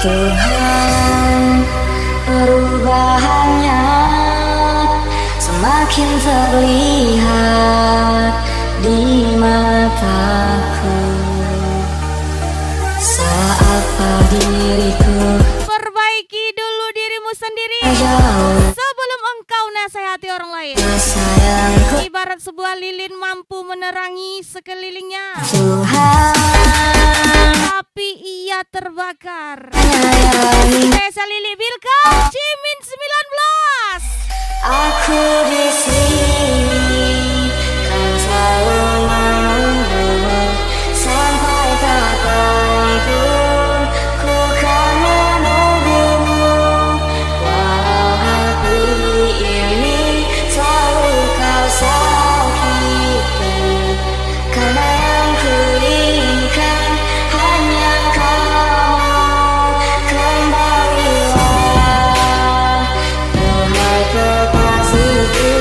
Tuhan, perubahannya semakin terlihat di mataku saat diriku perbaiki dulu dirimu sendiri jauh sebelum engkau nasihati orang lain. sayangku. Ibarat sebuah lilin mampu menerangi sekelilingnya, Tuhan, tapi ia terbakar. menyayangi Spesial Lili Bilka, Jimin 19. aku di sini kan selalu menunggumu sampai kapanpun ku kan menunggumu. Walau hati ini selalu kau sakiti, karena yang ku inginkan hanya kamu. Kembalilah, wahai kekasihku,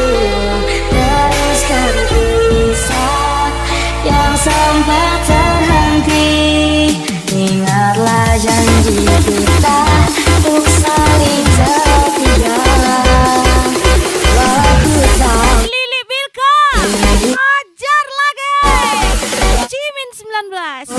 teruskan kisah yang sempat terhenti. Ingatlah janji kita untuk saling setia. Walau ku tahu Lili Bilka, ajar lagi. Jimin 19.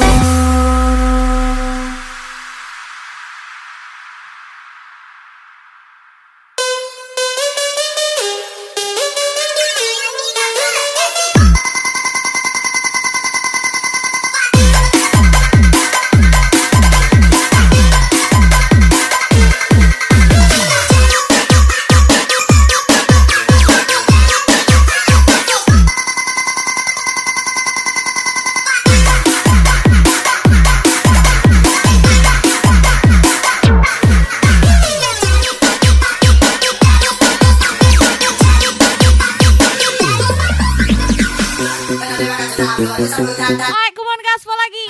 Ayo, come on gaspol lagi.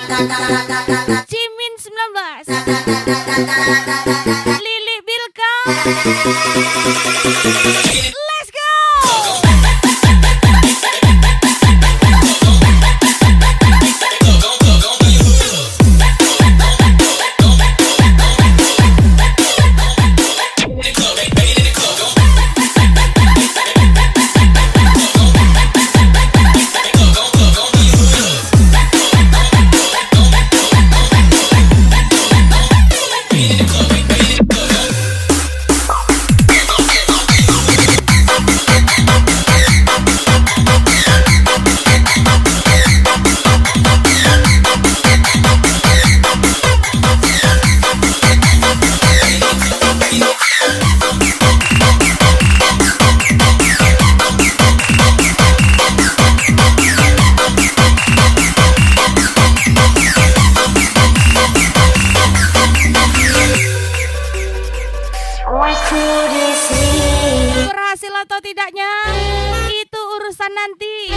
Jimin 19. Lili Bilka. Let's go. aku di sini Berhasil atau tidaknya, itu urusan nanti.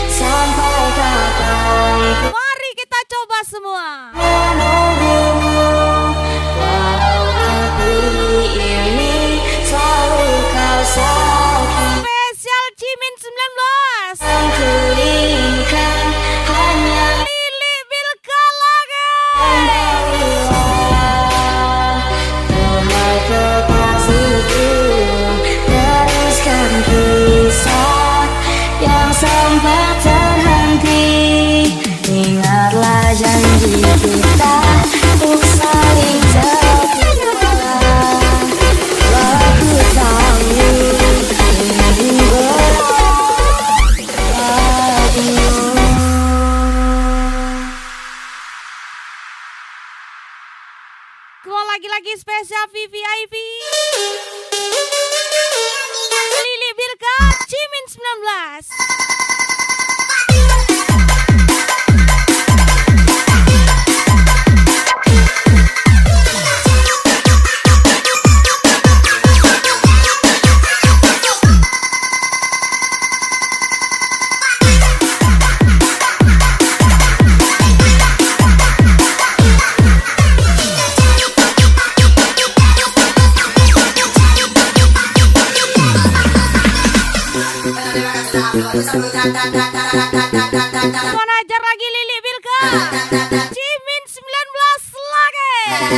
sampai kapan Mari kita coba semua. menunggumu. Walau hati ini selalu kau sakiti, Spesial Jimin 19. yang ku inginkan hanya Lili Bilka lagi. kembalilah, wahai kekasihku, teruskan kisah yang sempat terhenti. Ingatlah janji kita untuk saling setia. Walau ku tahu ini berat bagimu. Keluar lagi-lagi spesial VVIP. Lili Bilka, Jimin 19. Mau ajar lagi Lili Bilka, Jimin 19 lagi.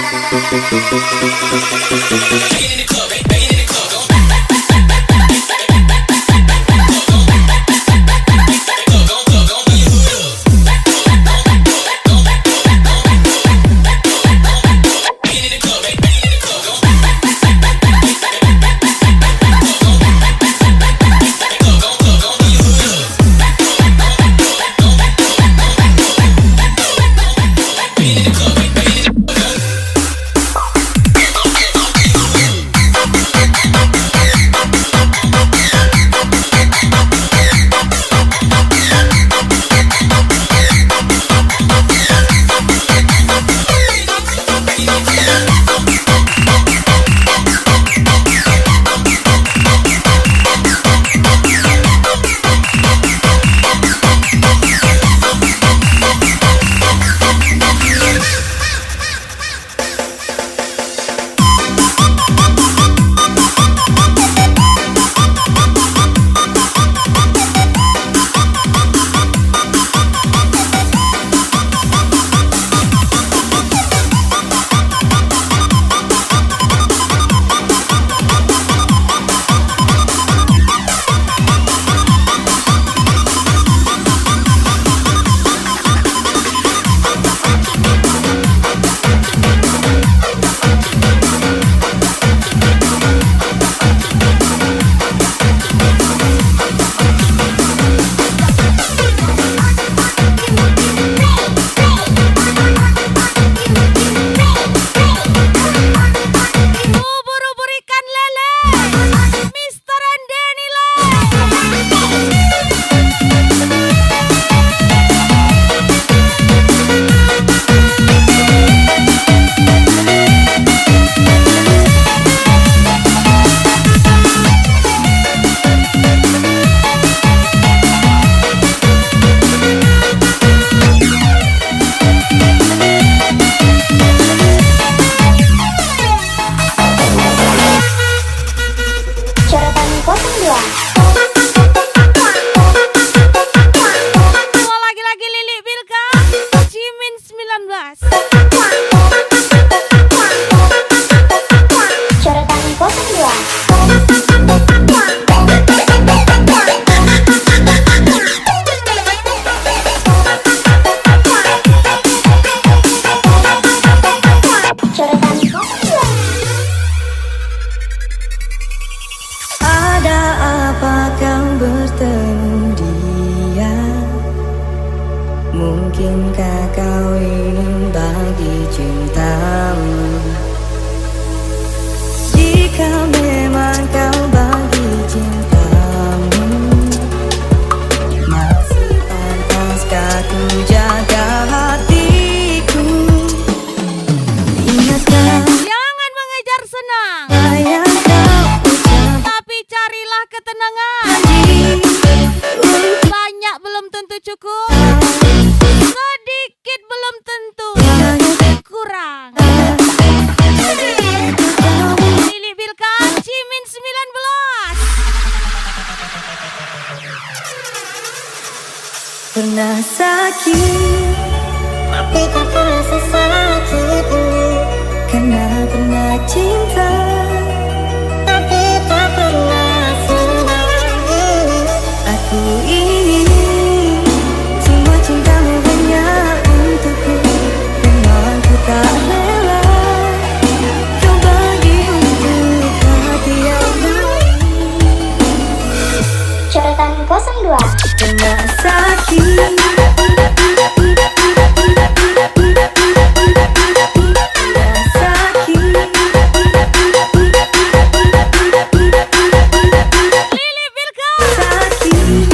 Ubur-ubur ikan lele, Mister and Denny le. Coretan 02. Dua lagi-lagi Lili Bilka, Cimin 19. Coretan 02. Coretan 02. Ada apa kau bertemu dia? Mungkinkah kau ingin bagi cintamu? Jika memang kau bagi cintamu, masih pantaskah ku jaga hatiku? Ingatkan Jangan mengejar senang, yang kau ucap tapi carilah ketenangan. Banyak belum tentu cukup, sedikit belum tentu kurang. Lili Bilka, Cimin 19. pernah sakit, Tapi tak pernah sesakit ini. karena pernah cinta. Tapi tak pernah senang ini. Aku ingin semua cintamu hanya untukku. Memang ku tak rela kau bagi untuk hati yang lain. Coretan 02. Pernah sakit, pernah sakit, Lili Bilka, sakit.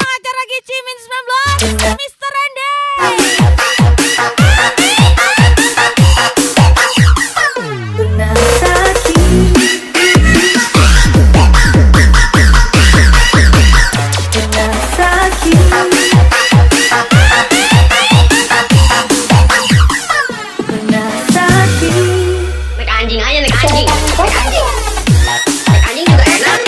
ajar lagi Cimin 19, Mister and Denny. Pernah sakit, pernah sakit, pernah sakit. Naik anjing aja, naik anjing. Coretan Naik anjing. 02. Naik anjing juga enak.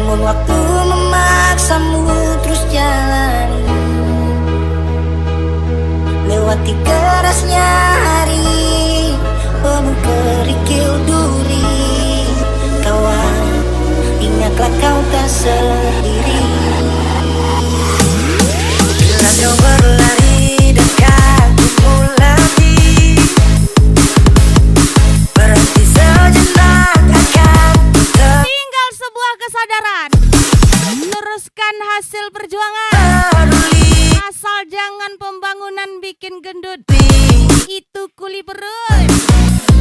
Namun waktu memaksamu terus jalani, lewati kerasnya hari penuh kerikil duri. Kawan, ingatlah kau tak sendiri. Bila kau berlari dekatku lagi, berhenti sejenak akan Tinggal sebuah kesadaran. Teruskan hasil perjuangan. peduli. Asal jangan pembangunan bikin gendut. Itu kuli perut.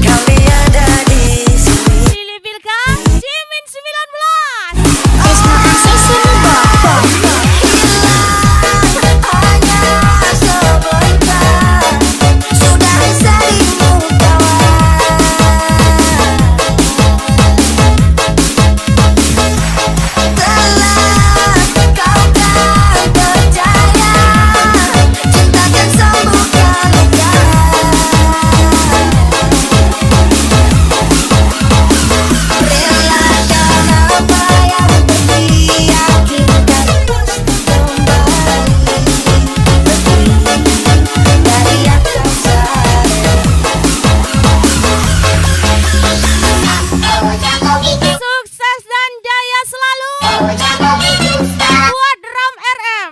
Kami ada di sini. Lili Bilka, Jimin 19. Hanya sebentar, sudah seribu kawan. Telah kau kan percaya, cinta kan sembuhkan luka. Relakan apa yang pergi, yakinkan pasti kembali. Lebih dari yang kau sadari. Sukses dan jaya selalu buat Drum RM.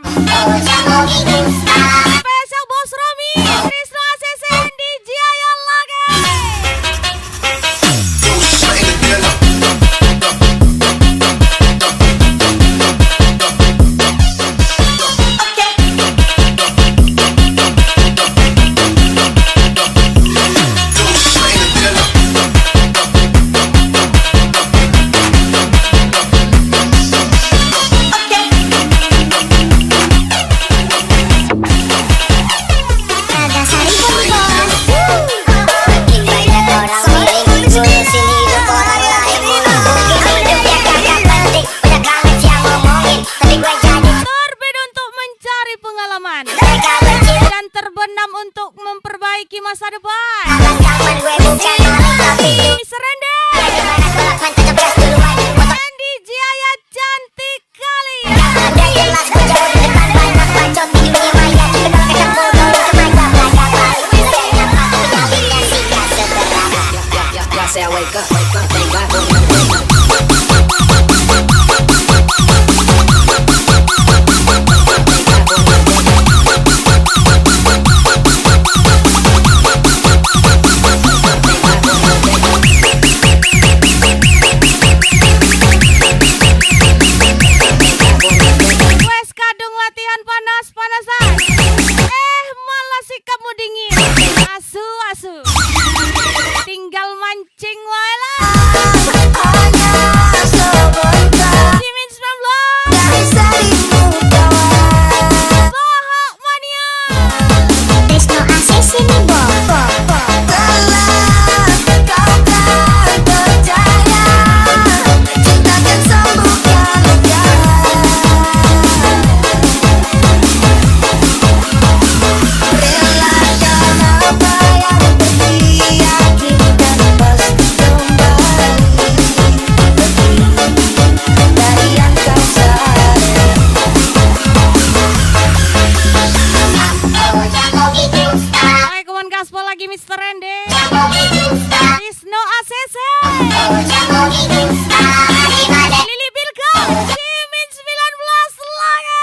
Spesial Bos Romi, Krisno ACC, DJ Ayan lagi. Terbit untuk mencari pengalaman dan terbenam untuk memperbaiki masa depan. Serende dan DJ Ayan cantik kali. Say I wake up, thank God for my Wes kadung latihan panas-panasan. Malah sikapmu dingin. Asu. Tinggal mancing wae lah. Hanya sebentar, Jimin 19. dari seribu kawan. Bohok mania. Telah kau kan percaya, cinta kan sembuhkan luka. Relakan apa yang pergi, yakinkan pasti kembali. Lebih dari yang kau sadari. Hai kawan gaspol lagi Mr. Rende. Krisno ACC. Lili Bilka, Jimin 19 lagi.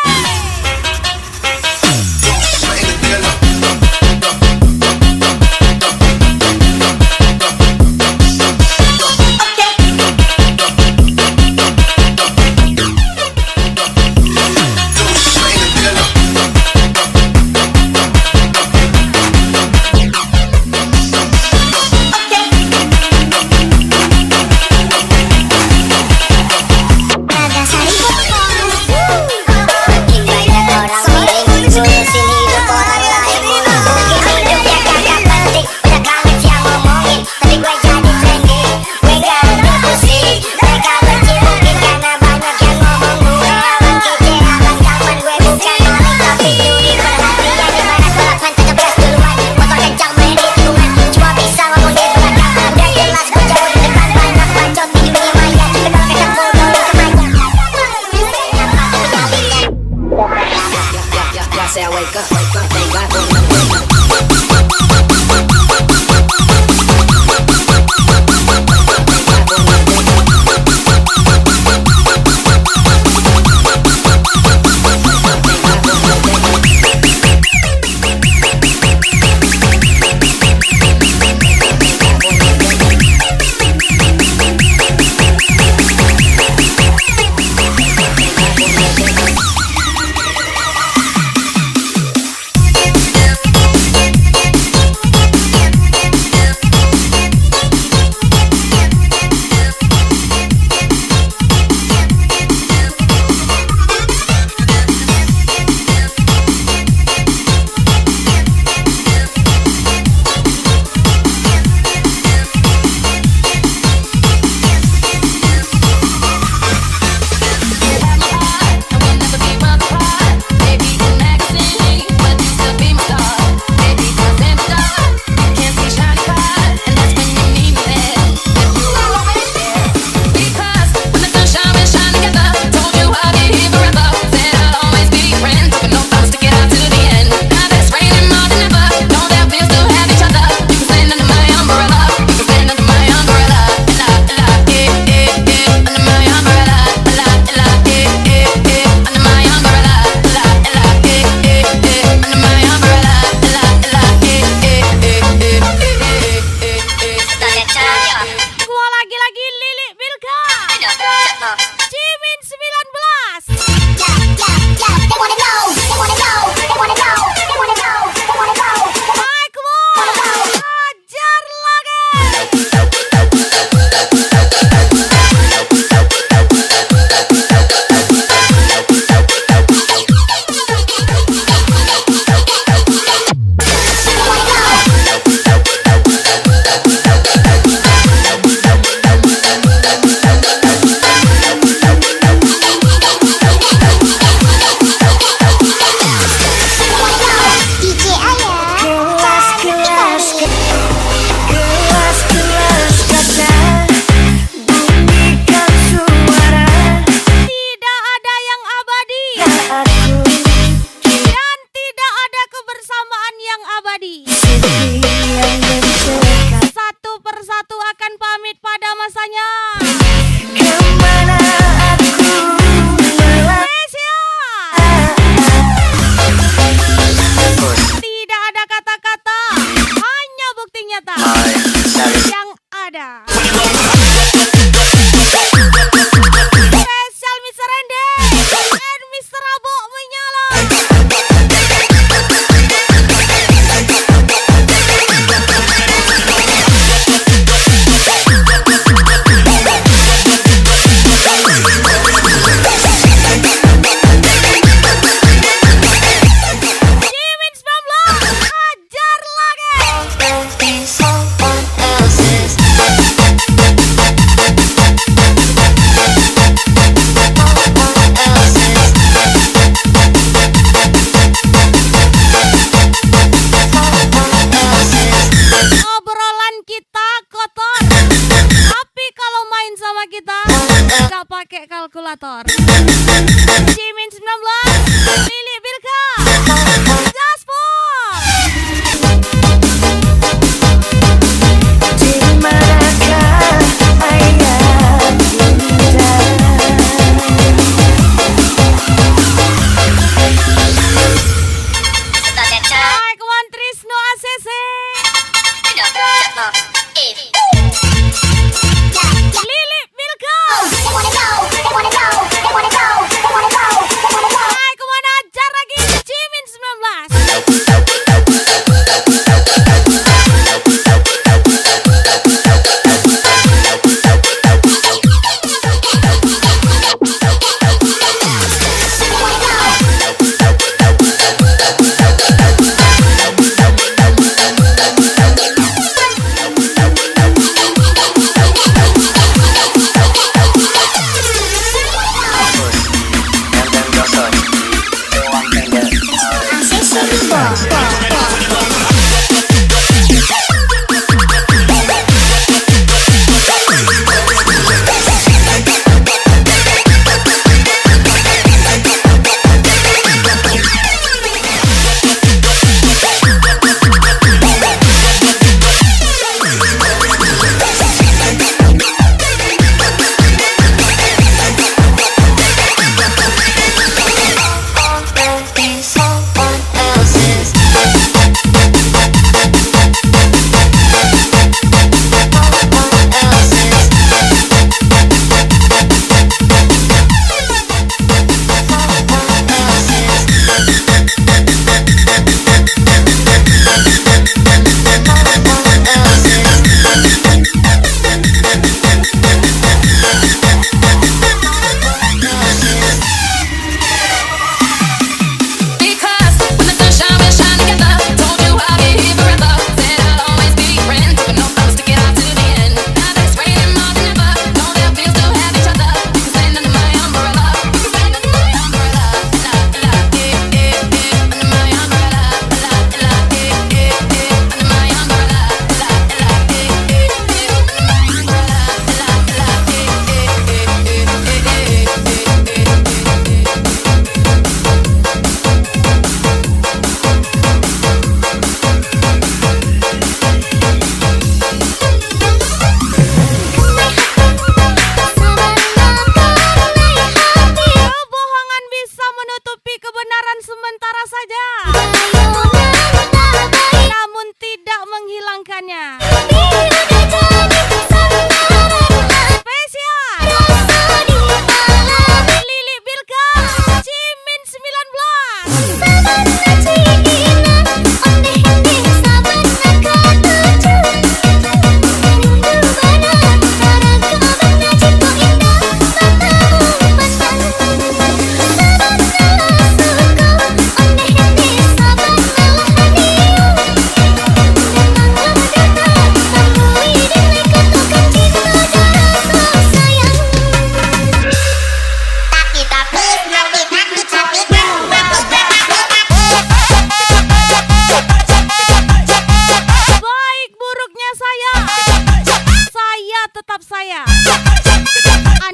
wake up, thank God for another wake up. Gua lagi-lagi Lili Bilka. Cimin 19. They wanna know, they wanna know, they wanna know, they wanna know, they wanna know. Hai, come on. Ajar lagi. DJ Ayah, Gelas-gelas kaca bunyikan suara Tidak ada yang abadi aku dan tidak ada kebersamaan yang abadi. sedih yang bersekat. Satu persatu akan pamit pada masanya. Kemana aku melangkah? Asia. Tidak ada kata-kata, hanya bukti nyata yang ada. Spesial Mr. Rende and Mr. Abo menyala. Cimin 19, ajar lagi. Be someone else's. Someone else's. Someone else's. Obrolan kita kotor, tapi kalau main sama kita nggak pakai kalkulator. Cimin 19, Lili Bilka, Gaspol. Di manakah ayah bunda? Hai, kawan Trisno ACC. Lili Bilka. they wanna know, they wanna know, they wanna know, they wanna know.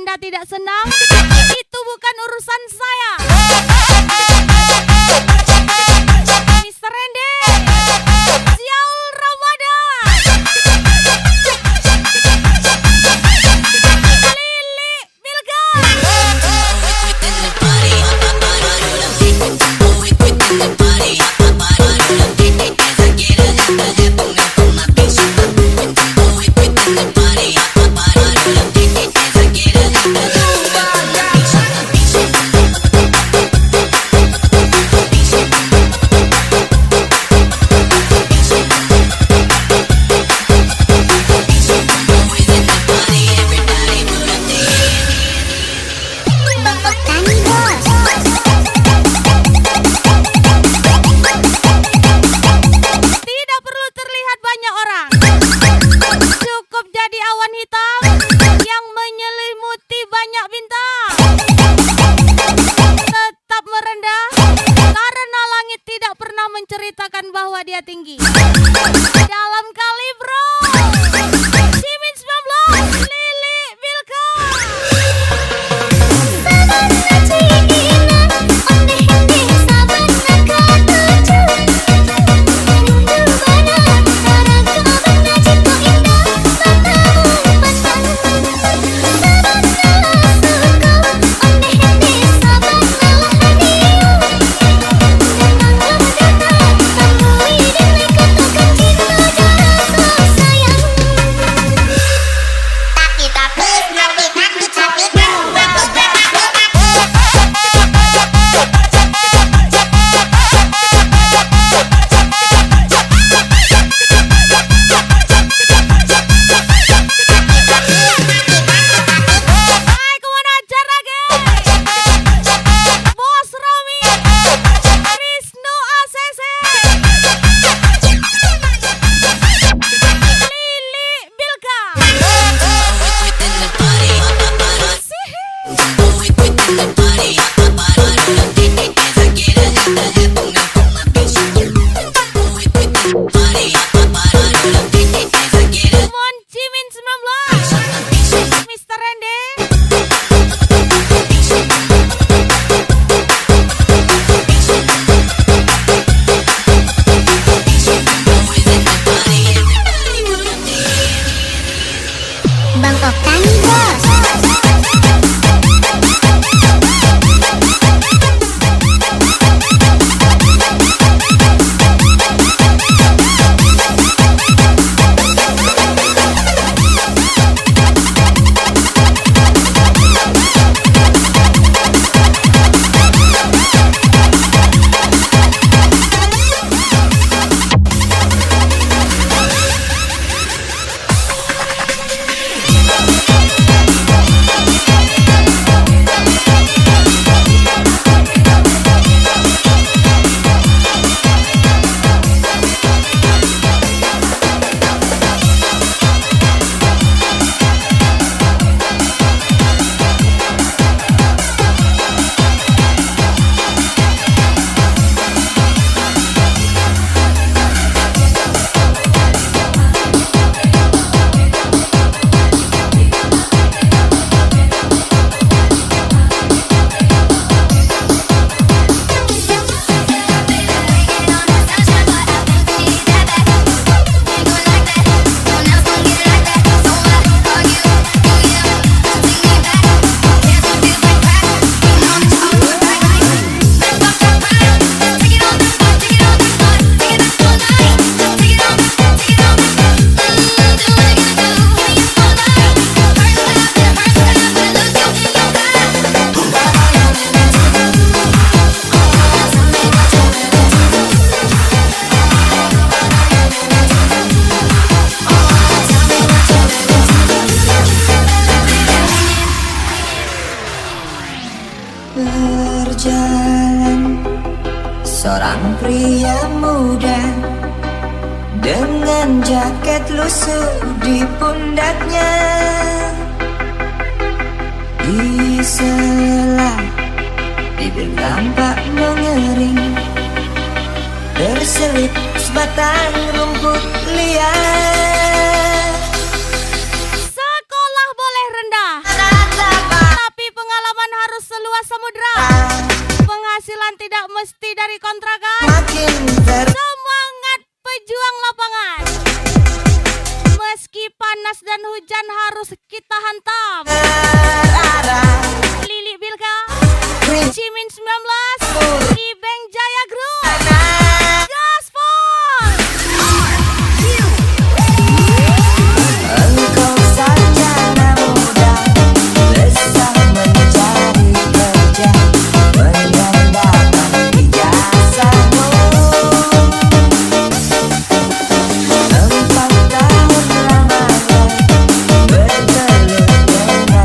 Anda tidak senang, itu bukan urusan saya. Mr. Randy, Siaul Ramadan, Lili Bilgan. Tidak perlu terlihat banyak orang, cukup jadi awan hitam yang menyelimuti banyak bintang. Tetap merendah karena langit tidak pernah menceritakan bahwa dia tinggi. Dalam kali bro, Jimin 19, Lili Bilkan. Hai, kemana aja lagi? Bos Romi, Wisnu ACC, Lili Bilkan. Come on, Jimin 19, Mr. Randy. Bangkok Tani Bos. Berjalan seorang pria muda dengan jaket lusuh di pundaknya. Di sela bibir tampak mengering, berselip sebatang rumput liar. Sekolah boleh rendah, Tatap cari kontrakan. makin Semangat pejuang lapangan. Meski panas dan hujan harus kita hantam. terarah. Lili Bilka, Kering Cimin 19, Ibeng Jaya Group, panas. Gaspol. Engkau sarjana muda, resah mencari kerja, menyandarkan ijazahmu. 4 tahun lamanya bergelut dengan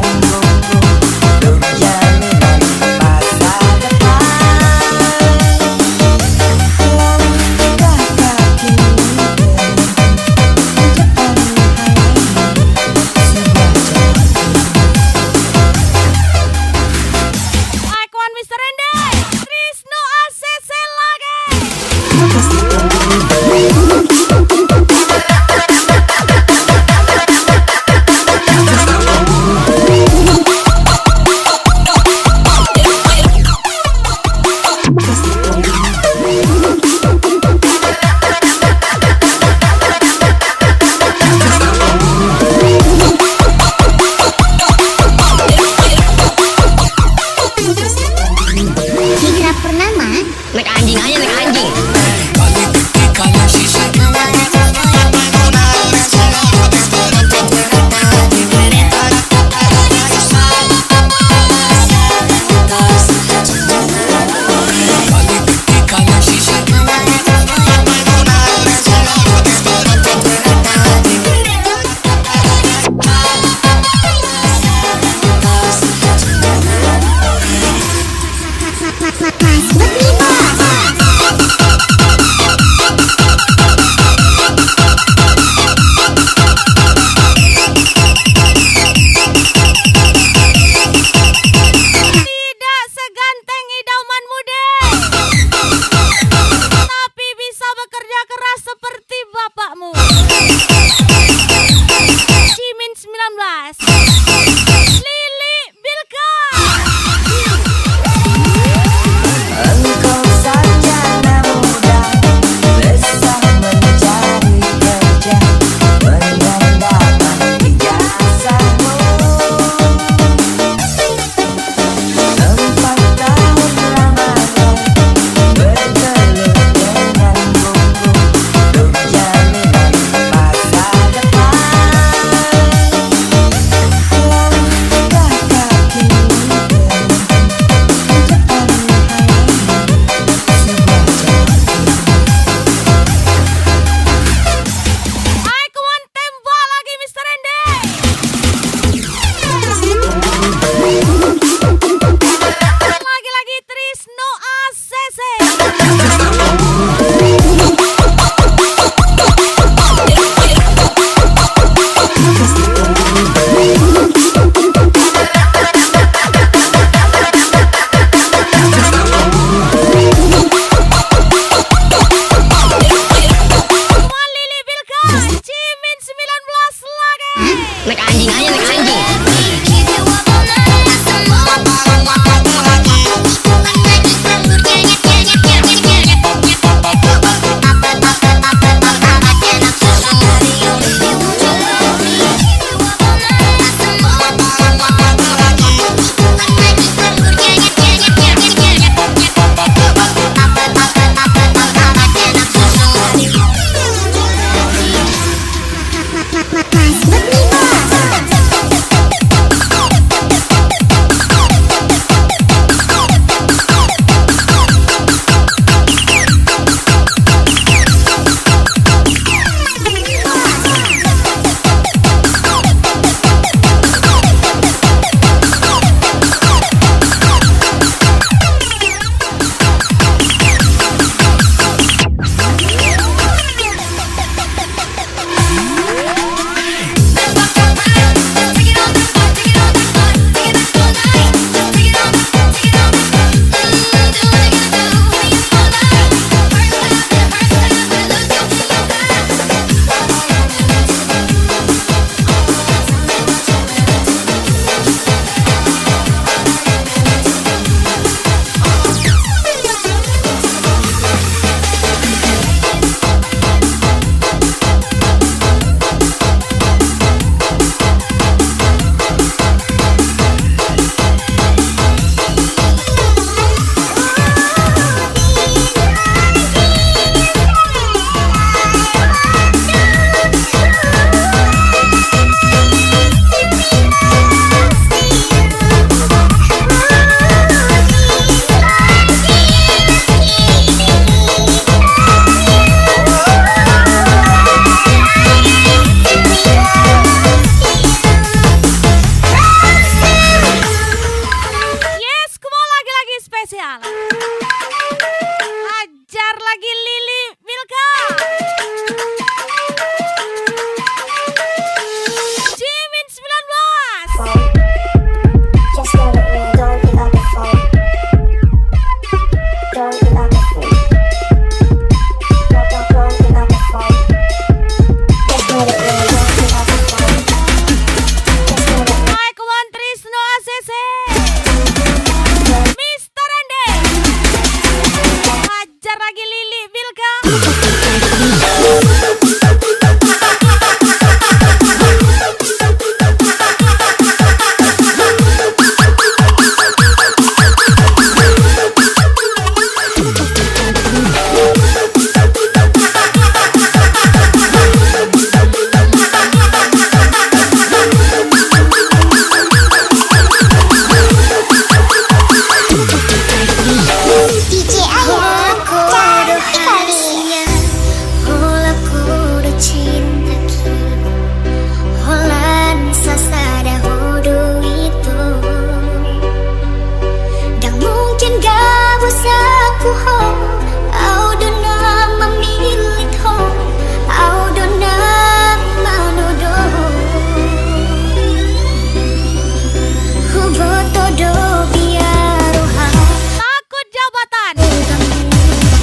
jodoh biar rohan. Takut jabatan,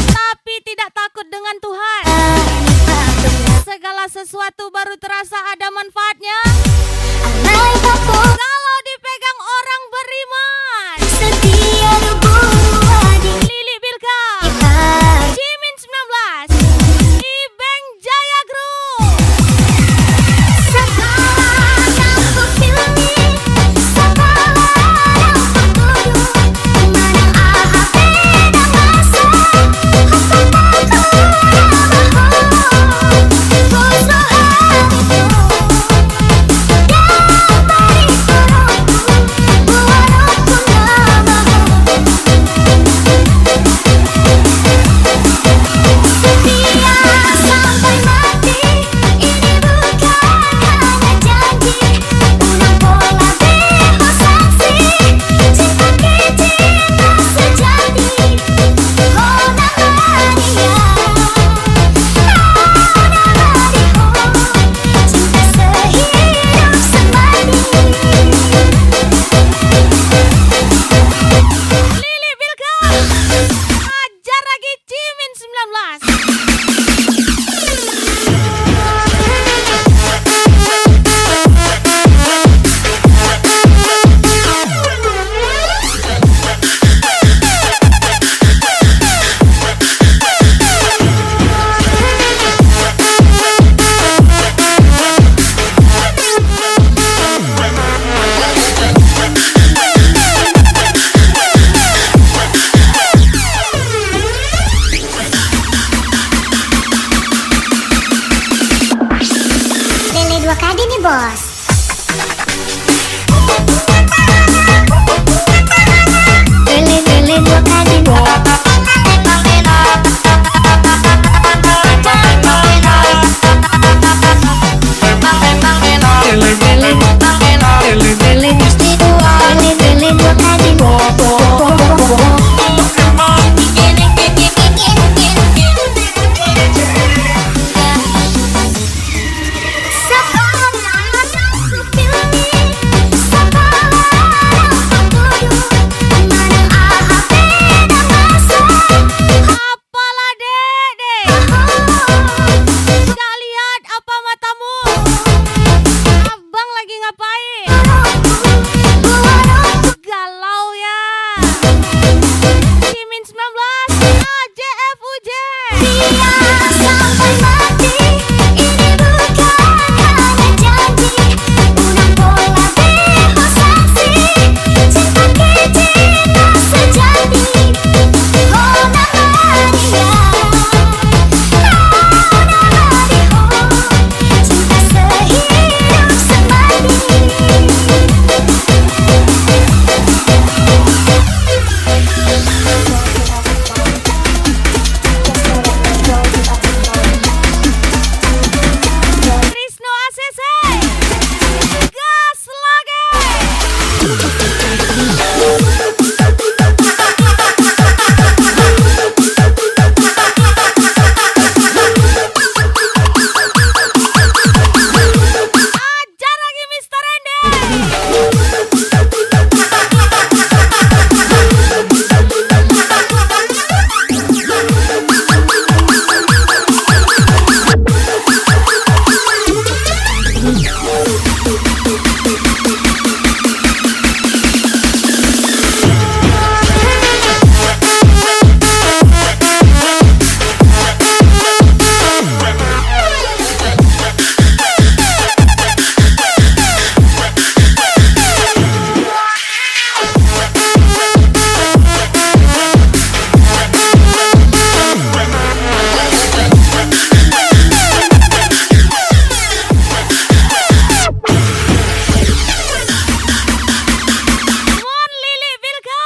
tapi tidak takut dengan Tuhan. Segala sesuatu baru terasa ada manfaatnya Alay papo kalau dipegang orang beriman. setia nubuah di Lili Bilka, ibar. Jimin 19, Ibeng Jaya Group. Sekarang aku pilih, sekarang aku tuduh. Mana ahap beda masa, aku takut bohong. Kosong hatiku, dapati korongku, walaupun namamu. Setia sampai mati, ini bukan hanya janji. Unang pola bebas saksi, cinta kita sejati. Oh namanya, cinta sehidup semati. Lili Bilka, ajar lagi Jimin 19. Lele 2 kali nih bos. Lele 2 kali bos. Lele mesti dua. Lele 2 kali Sekarang aku pilih, sekarang aku tuduh. Mana ahap beda masa, Apalah dede, gak lihat apa matamu? Abang lagi ngapain? Galau ya. Jimin 19, AJFUJ. sampai mati, ini bukan hanya janji. Unang pola bebas saksi, cinta kita sejati. Oh namanya, cinta sehidup semati. Krisno ACC, gas lagi. Ajar lagi Mr. Randy. Mon Lili Bilka,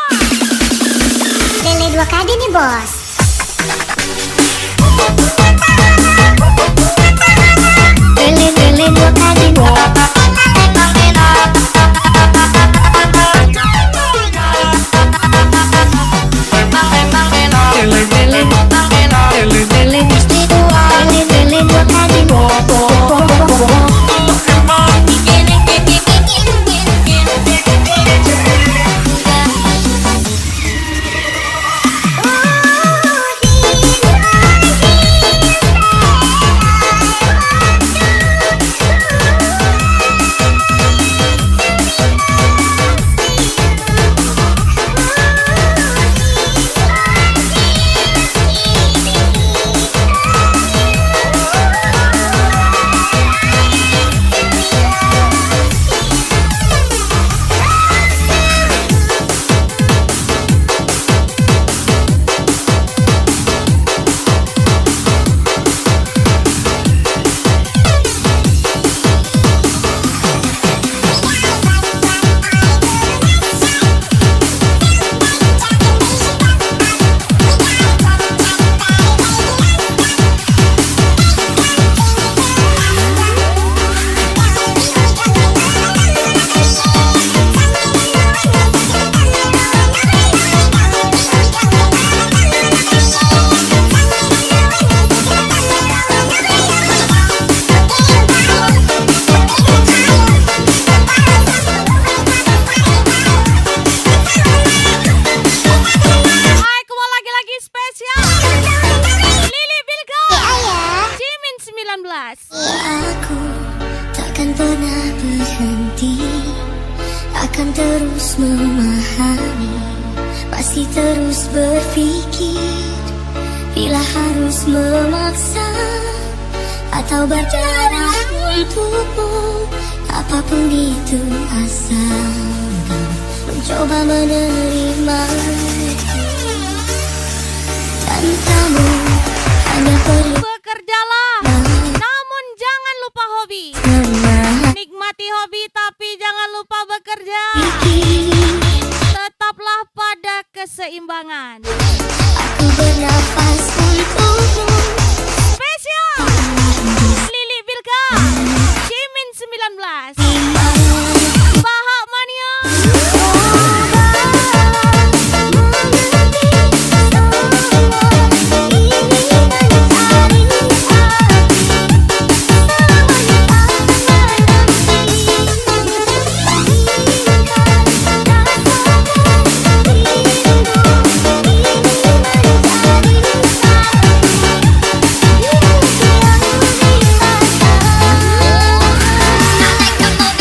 Lele 2 kali nih bos. Lele 2 kali bos. Lele mesti dua. Lele 2 kali bos. memahami, masih terus berpikir bila harus memaksa atau berdarah untukmu. Apapun itu asal kau mencoba menerima itu. Dan kamu hanya perlu Bekerjalah, namun jangan lupa hobi. Nikmati hobi tapi jangan lupa bekerja. Tetaplah pada keseimbangan. Aku bernafas untukmu. Spesial Lili Bilka, Jimin 19, Bahak Mania. I like the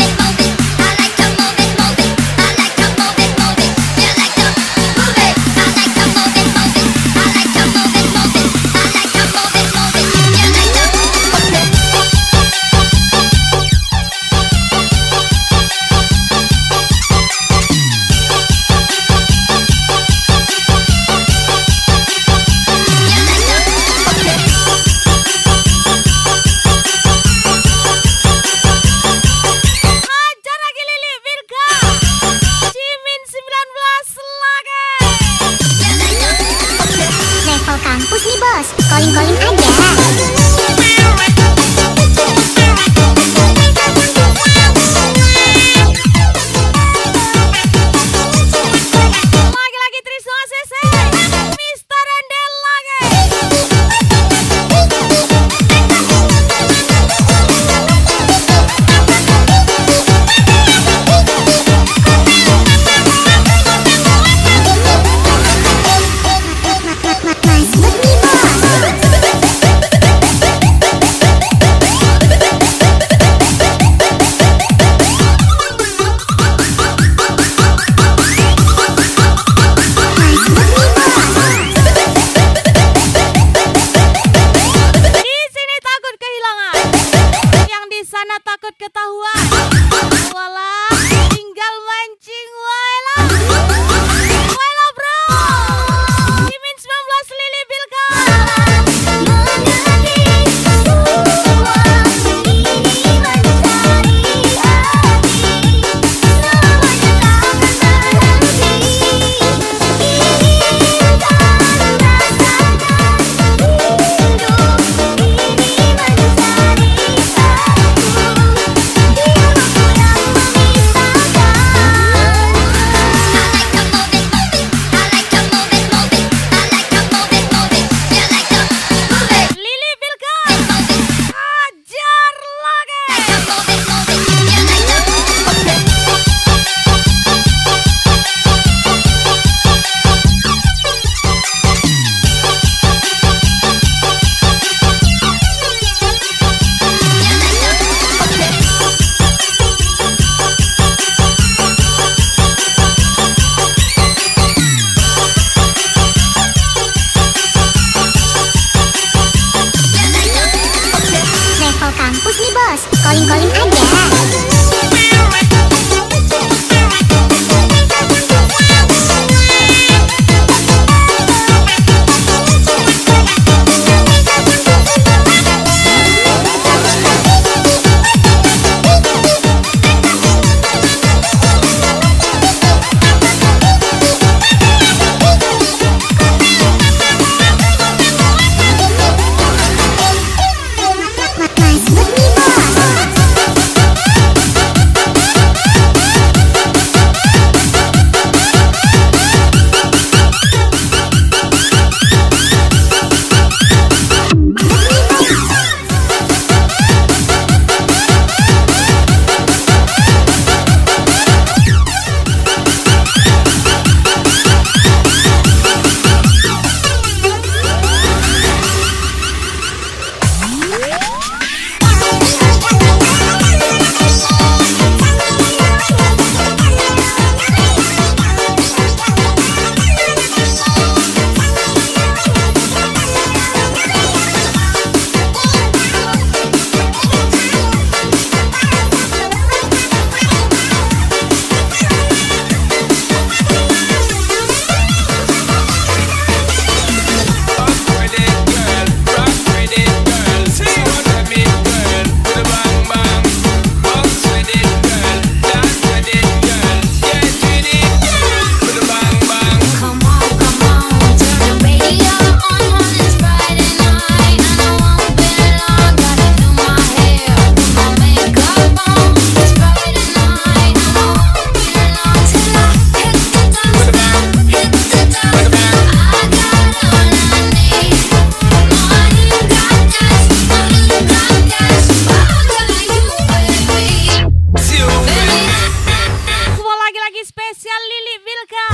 Lili Vilka,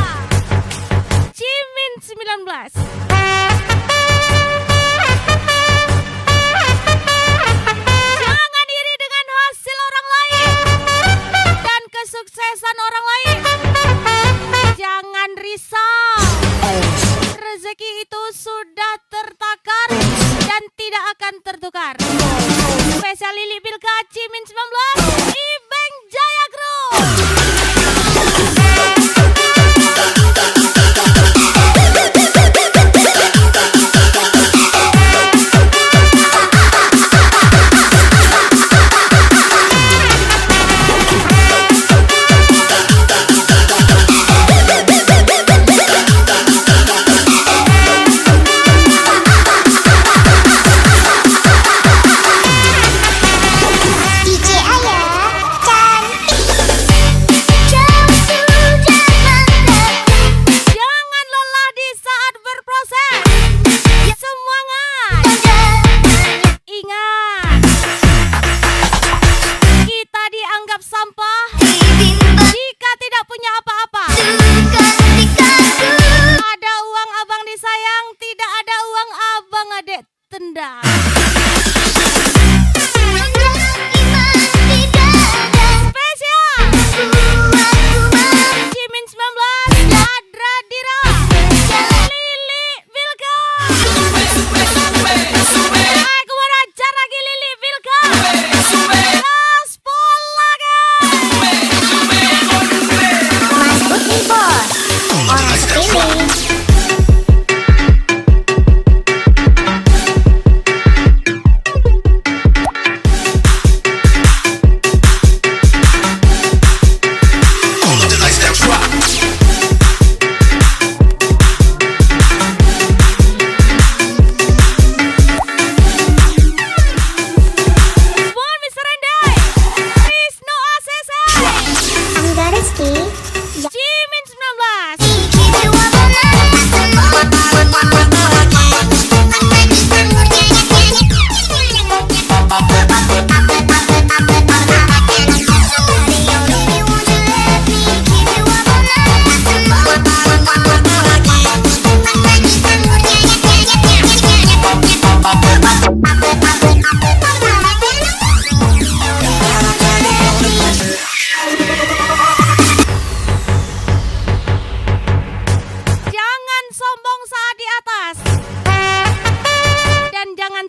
Cimin 19. Jangan iri dengan hasil orang lain dan kesuksesan orang lain. Jangan risau. Rezeki itu sudah tertakar dan tidak akan tertukar. Spesial Lili Vilka, Cimin 19, Ibeng Jaya Group.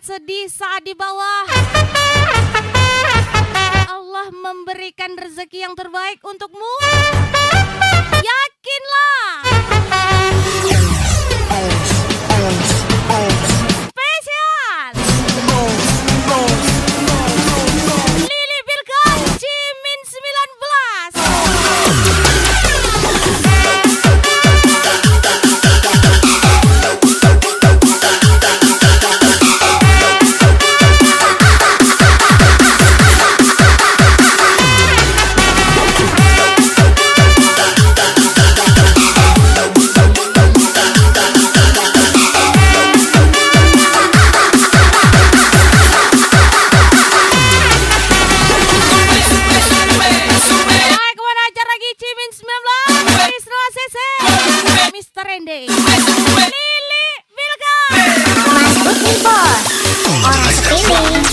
sedih saat di bawah. Allah memberikan rezeki yang terbaik untukmu. Yakinlah. Spesial Lili Vilka, Cimin 19. Lili Vilka, Mas Booking Bos, orang sepele.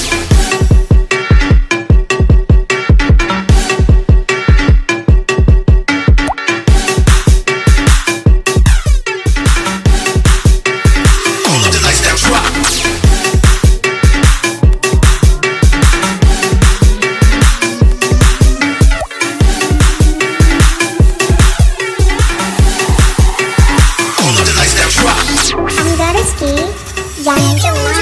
Angga Rizky, jangan cemas.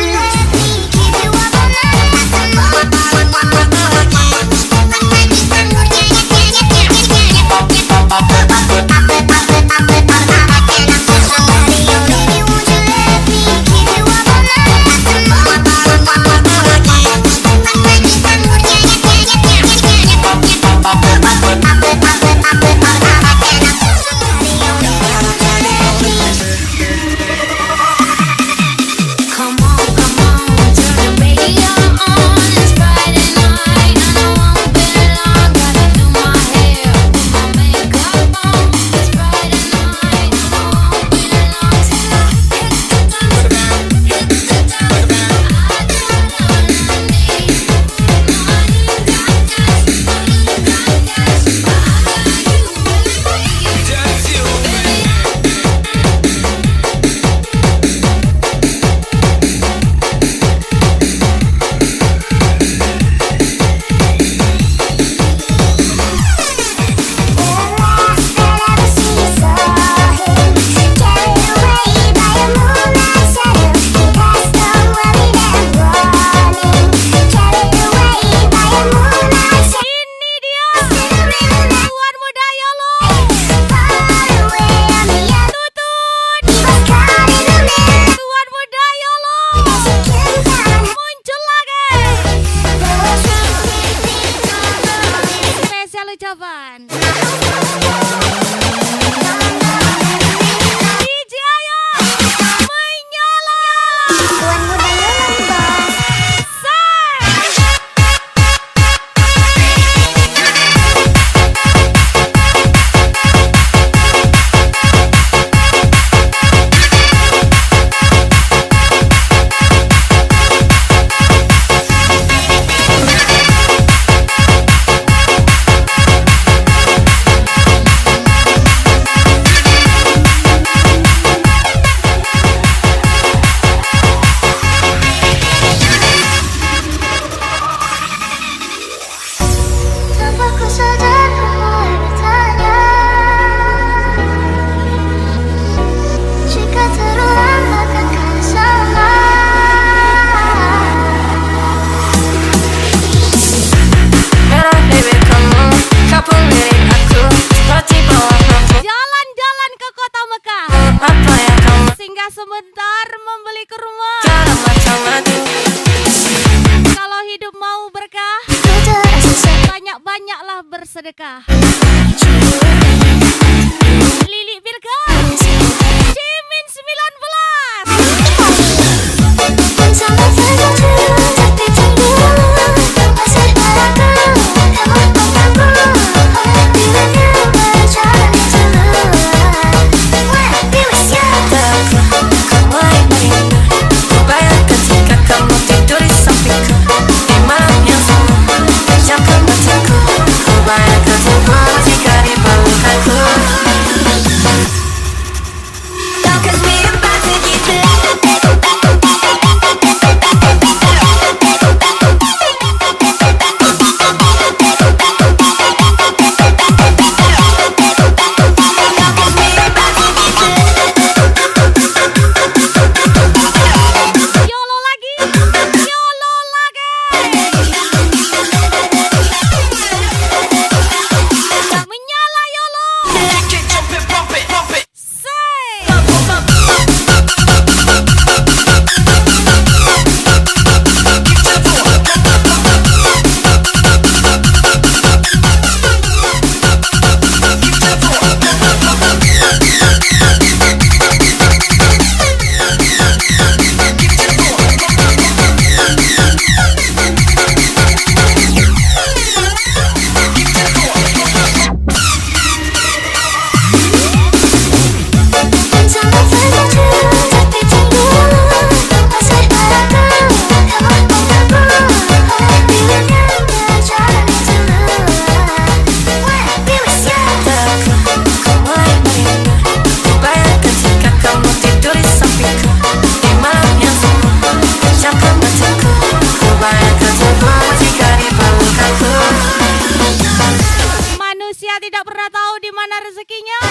pemiliknya,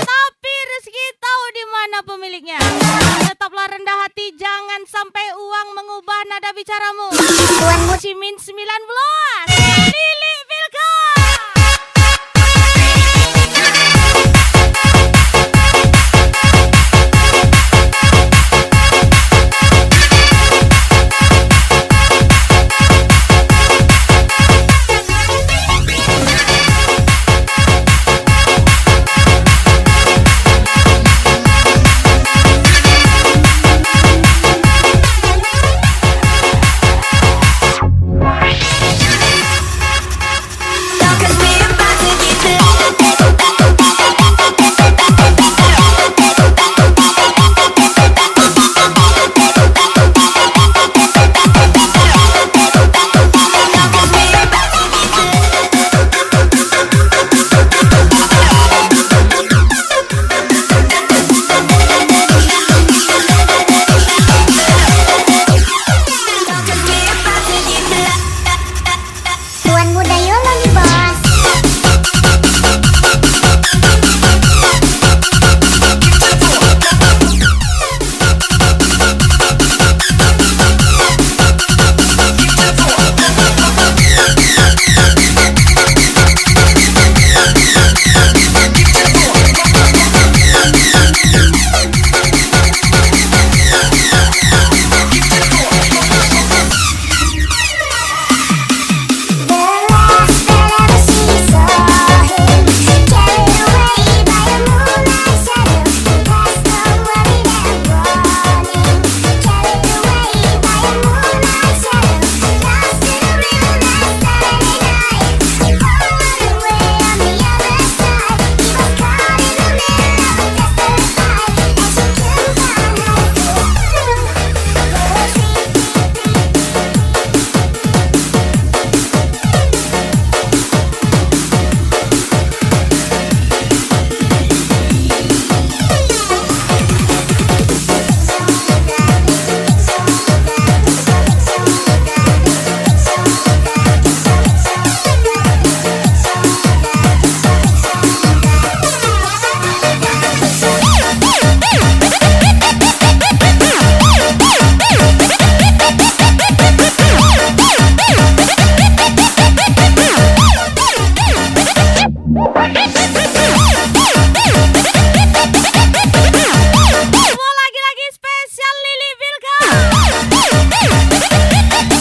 tapi rezeki tahu di mana pemiliknya. Tetaplah rendah hati, jangan sampai uang mengubah nada bicaramu. Cimin 19, Lili Vilka. Tuan muda YOLO nih bos. Semua lagi-lagi spesial Lili Vilka.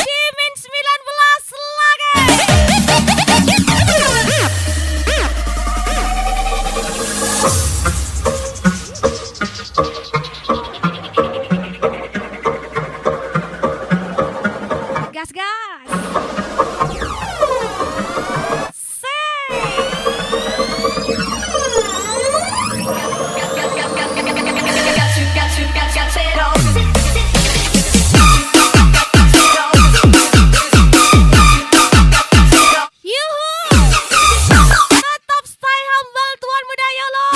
Cimin 19 lagi. Gas gas. Tetap stay humble Tuan Muda YOLO.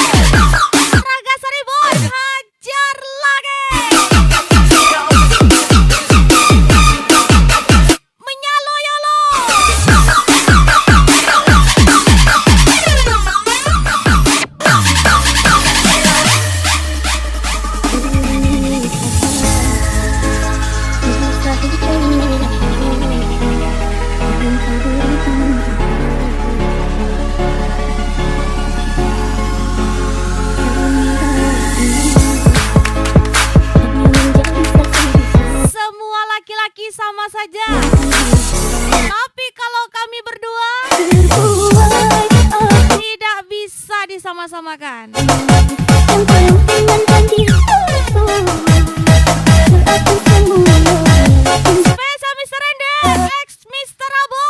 Raga Saribun, hajar lagi. Menyalo YOLO. Semua laki-laki sama saja. Tapi kalau kami berdua tidak bisa disama-samakan. Spesial Mr. Rende, ex Mr. Abo.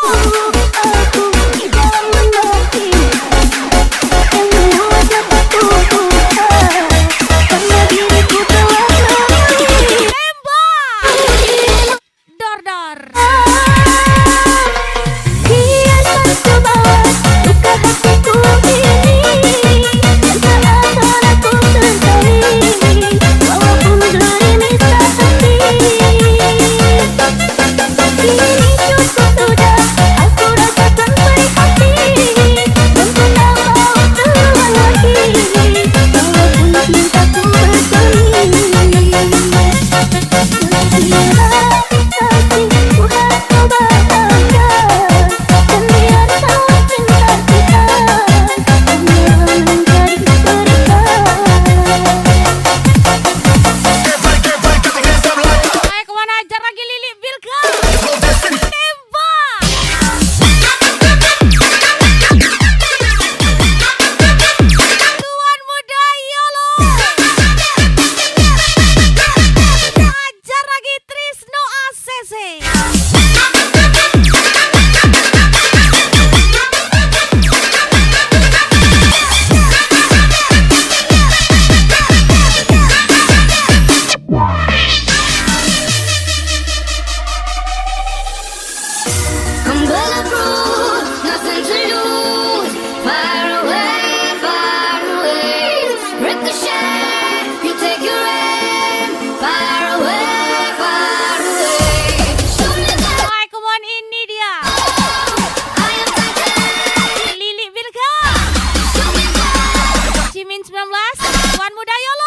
Tembak. Dor-dor. Kini cukup sudah, aku 2019, Tuan Muda YOLO.